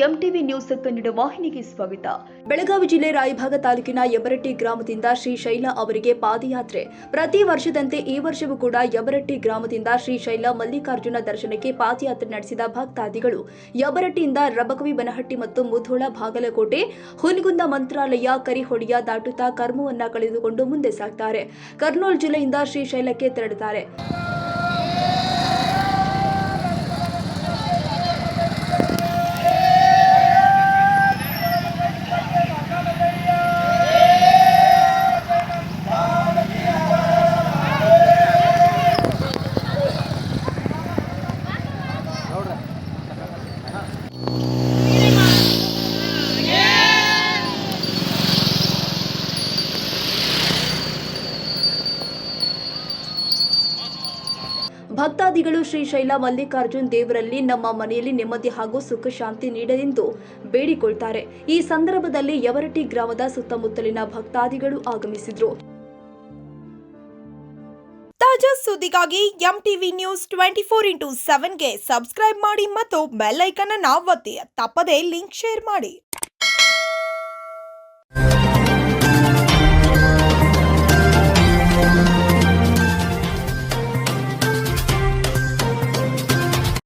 MTV news Kannada ವಾಹಿನಿಗೆ ಸ್ವಾಗತ. ಬೆಳಗಾವಿ ಜಿಲ್ಲೆ ರಾಯಭಾಗ ತಾಲೂಕಿನ ಯಬರಟ್ಟಿ ಗ್ರಾಮದಿಂದ ಶ್ರೀಶೈಲ ಅವರಿಗೆ ಪಾದಯಾತ್ರೆ. ಪ್ರತಿ ವರ್ಷದಂತೆ ಈ ವರ್ಷವೂ ಕೂಡ ಯಬರಟ್ಟಿ ಗ್ರಾಮದಿಂದ ಶ್ರೀಶೈಲ ಮಲ್ಲಿಕಾರ್ಜುನ ದರ್ಶನಕ್ಕೆ ಪಾದಯಾತ್ರೆ ನಡೆಸಿದ ಭಕ್ತಾದಿಗಳು ಯಬರಟ್ಟಿಯಿಂದ ರಬಕವಿ ಬನಹಟ್ಟಿ ಮತ್ತು ಮುಧೋಳ, ಬಾಗಲಕೋಟೆ, ಹುನಗುಂದ, ಮಂತ್ರಾಲಯ, ಕರಿಹೊಡಿಯ ದಾಟುತ್ತಾ ಕರ್ಮವನ್ನ ಕಳೆದುಕೊಂಡು ಮುಂದೆ ಸಾಗ್ತಾರೆ. ಕರ್ನೂಲ್ ಜಿಲ್ಲೆಯಿಂದ ಶ್ರೀಶೈಲಕ್ಕೆ ತೆರಳುತ್ತಾರೆ. ಭಕ್ತಾದಿಗಳು ಶ್ರೀಶೈಲ ಮಲ್ಲಿಕಾರ್ಜುನ್ ದೇವರಲ್ಲಿ ನಮ್ಮ ಮನೆಯಲ್ಲಿ ನೆಮ್ಮದಿ ಹಾಗೂ ಸುಖ ಶಾಂತಿ ನೀಡಲೆಂದು ಬೇಡಿಕೊಳ್ತಾರೆ. ಈ ಸಂದರ್ಭದಲ್ಲಿ ಯಬರಟ್ಟಿ ಗ್ರಾಮದ ಸುತ್ತಮುತ್ತಲಿನ ಭಕ್ತಾದಿಗಳು ಆಗಮಿಸಿದ್ರು. ತಾಜಾ ಸುದ್ದಿಗಾಗಿ ಎಂಟಿವಿ ನ್ಯೂಸ್ 24x7ಗೆ ಸಬ್ಸ್ಕ್ರೈಬ್ ಮಾಡಿ ಮತ್ತು ಬೆಲ್ ಐಕಾನ್ ಅನ್ನು ಒತ್ತಿ. ತಪ್ಪದೇ ಲಿಂಕ್ ಶೇರ್ ಮಾಡಿ.